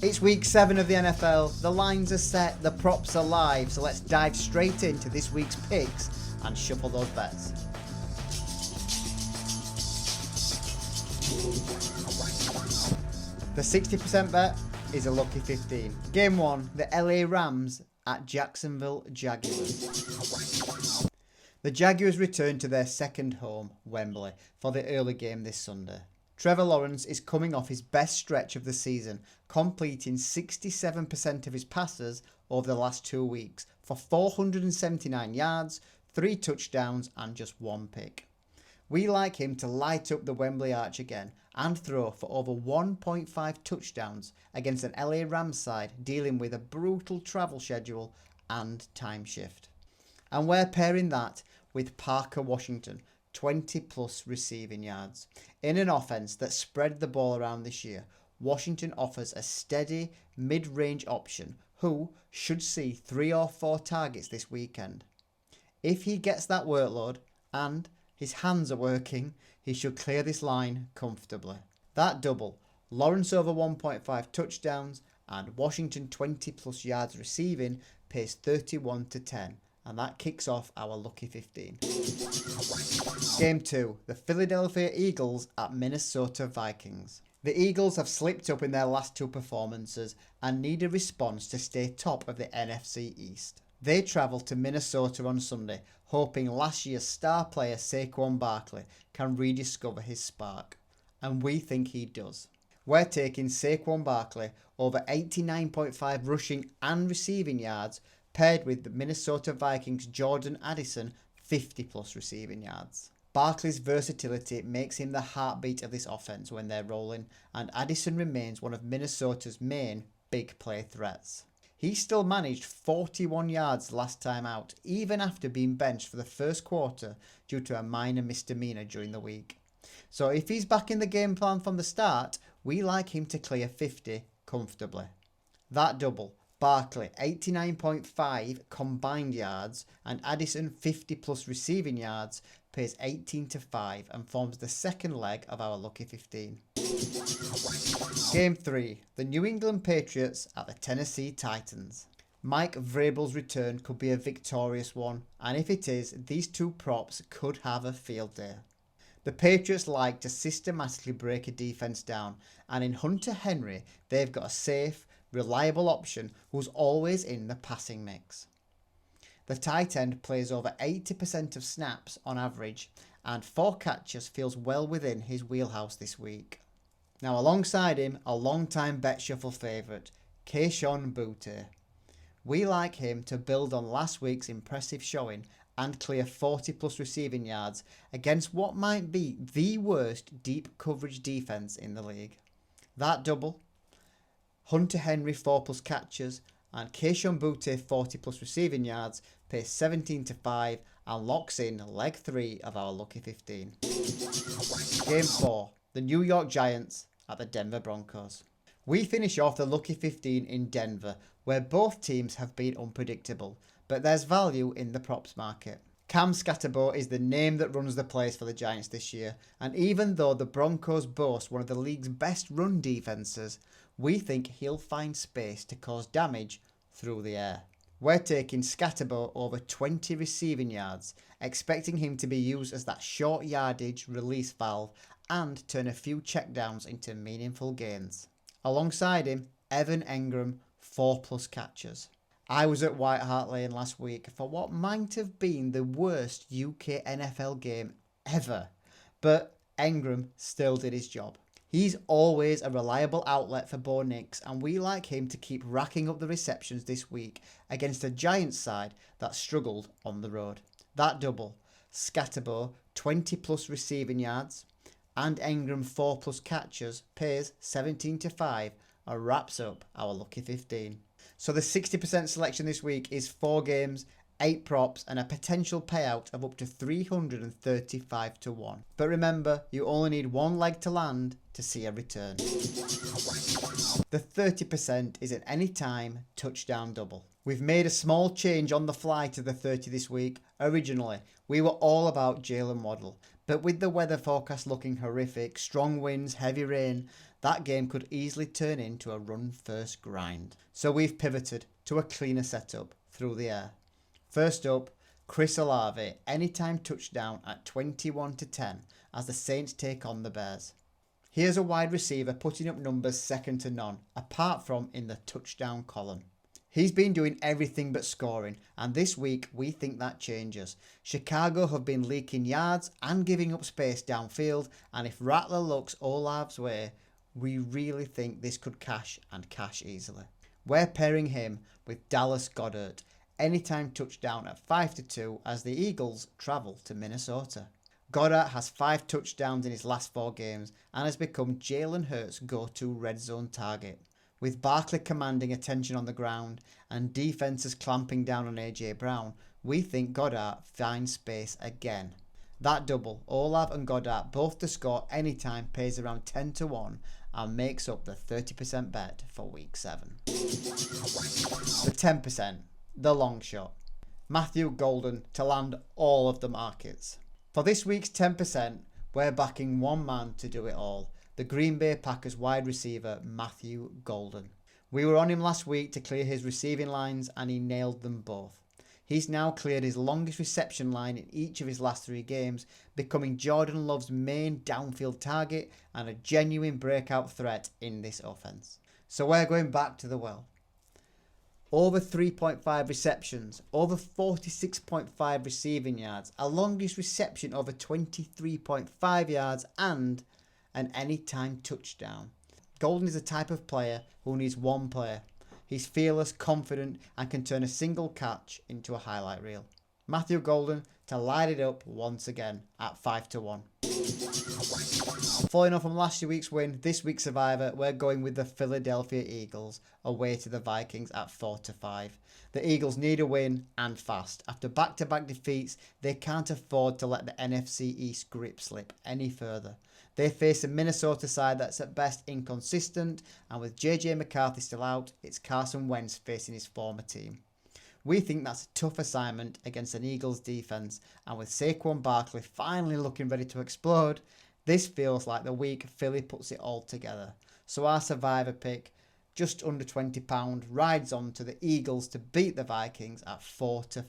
It's week 7 of the NFL, the lines are set, the props are live, so let's dive straight into this week's picks and shuffle those bets. The 60% bet is a lucky 15. Game 1, the LA Rams at Jacksonville Jaguars. The Jaguars return to their second home, Wembley, for the early game this Sunday. Trevor Lawrence is coming off his best stretch of the season, completing 67% of his passes over the last 2 weeks for 479 yards, 3 touchdowns and just 1 pick. We like him to light up the Wembley arch again and throw for over 1.5 touchdowns against an LA Rams side dealing with a brutal travel schedule and time shift. And we're pairing that with Parker Washington, 20 plus receiving yards. In an offense that spread the ball around this year, Washington offers a steady mid-range option who should see 3 or 4 targets this weekend. If he gets that workload and his hands are working, he should clear this line comfortably. That double, Lawrence over 1.5 touchdowns and Washington 20 plus yards receiving, pays 31-10. And that kicks off our lucky 15. Game 2, the Philadelphia Eagles at Minnesota Vikings. The Eagles have slipped up in their last 2 performances and need a response to stay top of the NFC East. They travel to Minnesota on Sunday, hoping last year's star player Saquon Barkley can rediscover his spark. And we think he does. We're taking Saquon Barkley over 89.5 rushing and receiving yards, paired with the Minnesota Vikings' Jordan Addison 50 plus receiving yards. Barkley's versatility makes him the heartbeat of this offense when they're rolling, and Addison remains one of Minnesota's main big play threats. He still managed 41 yards last time out, even after being benched for the first quarter due to a minor misdemeanor during the week. So if he's back in the game plan from the start, we like him to clear 50 comfortably. That double, Barkley 89.5 combined yards and Addison 50 plus receiving yards, pays 18-5 and forms the second leg of our lucky 15. Game 3, the New England Patriots at the Tennessee Titans. Mike Vrabel's return could be a victorious one, and if it is, these 2 props could have a field day. The Patriots like to systematically break a defense down, and in Hunter Henry, they've got a safe, reliable option who's always in the passing mix. The tight end plays over 80% of snaps on average, and 4 catches feels well within his wheelhouse this week. Now alongside him, a long-time bet shuffle favourite, Boutte. We like him to build on last week's impressive showing and clear 40 plus receiving yards against what might be the worst deep coverage defence in the league. That double, Hunter Henry 4 plus catches and Boutte 40 plus receiving yards, pays 17-5 and locks in leg 3 of our lucky 15. Game 4, the New York Giants at the Denver Broncos. We finish off the lucky 15 in Denver, where both teams have been unpredictable, but there's value in the props market. Engram Skattebo is the name that runs the place for the Giants this year, and even though the Broncos boast one of the league's best run defences, we think he'll find space to cause damage through the air. We're taking Skattebo over 20 receiving yards, expecting him to be used as that short yardage release valve and turn a few checkdowns into meaningful gains. Alongside him, Evan Engram, 4 plus catches. I was at White Hart Lane last week for what might have been the worst UK NFL game ever, but Engram still did his job. He's always a reliable outlet for Bo Nix, and we like him to keep racking up the receptions this week against a Giants side that struggled on the road. That double, Skattebo 20 plus receiving yards and Engram 4 plus catches, pays 17-5 and wraps up our lucky 15. So the 60% selection this week is 4 games, 8 props and a potential payout of up to 335-1. But remember, you only need 1 leg to land to see a return. The 30% is an anytime touchdown double. We've made a small change on the fly to the 30 this week. Originally, we were all about Jalen Waddle, but with the weather forecast looking horrific, strong winds, heavy rain, that game could easily turn into a run-first grind. So we've pivoted to a cleaner setup through the air. First up, Chris Olave, anytime touchdown at 21-10 as the Saints take on the Bears. Here's a wide receiver putting up numbers second to none, apart from in the touchdown column. He's been doing everything but scoring, and this week we think that changes. Chicago have been leaking yards and giving up space downfield, and if Rattler looks Olave's way, we really think this could cash and cash easily. We're pairing him with Dallas Goedert, anytime touchdown at 5-2 as the Eagles travel to Minnesota. Goddard has 5 touchdowns in his last 4 games and has become Jalen Hurts' go-to red zone target. With Barkley commanding attention on the ground and defenses clamping down on AJ Brown, we think Goddard finds space again. That double, Olave and Goddard both to score anytime, pays around 10-1 and makes up the 30% bet for week 7. The 10%, the long shot. Matthew Golden to land all of the markets. For this week's 10%, we're backing one man to do it all. The Green Bay Packers wide receiver, Matthew Golden. We were on him last week to clear his receiving lines and he nailed them both. He's now cleared his longest reception line in each of his last 3 games, becoming Jordan Love's main downfield target and a genuine breakout threat in this offense. So we're going back to the well. Over 3.5 receptions, over 46.5 receiving yards, a longest reception over 23.5 yards and an anytime touchdown. Golden is the type of player who needs one player. He's fearless, confident, and can turn a single catch into a highlight reel. Matthew Golden to light it up once again at 5-1. Following on from last week's win, this week's survivor, we're going with the Philadelphia Eagles away to the Vikings at 4-5. The Eagles need a win and fast. After back-to-back defeats, they can't afford to let the NFC East grip slip any further. They face a Minnesota side that's at best inconsistent, and with JJ McCarthy still out, it's Carson Wentz facing his former team. We think that's a tough assignment against an Eagles defense, and with Saquon Barkley finally looking ready to explode, this feels like the week Philly puts it all together. So our survivor pick, just under £20, rides on to the Eagles to beat the Vikings at 4-5.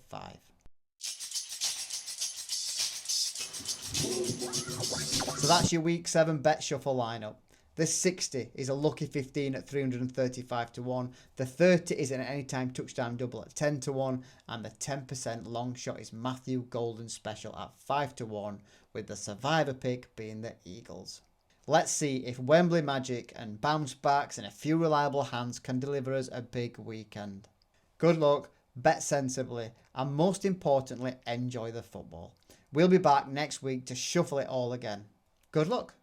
So that's your week 7 bet shuffle lineup. The 60 is a lucky 15 at 335-1. The 30 is an anytime touchdown double at 10-1. And the 10% long shot is Matthew Golden special at 5-1, with the survivor pick being the Eagles. Let's see if Wembley magic and bounce backs and a few reliable hands can deliver us a big weekend. Good luck, bet sensibly, and most importantly, enjoy the football. We'll be back next week to shuffle it all again. Good luck.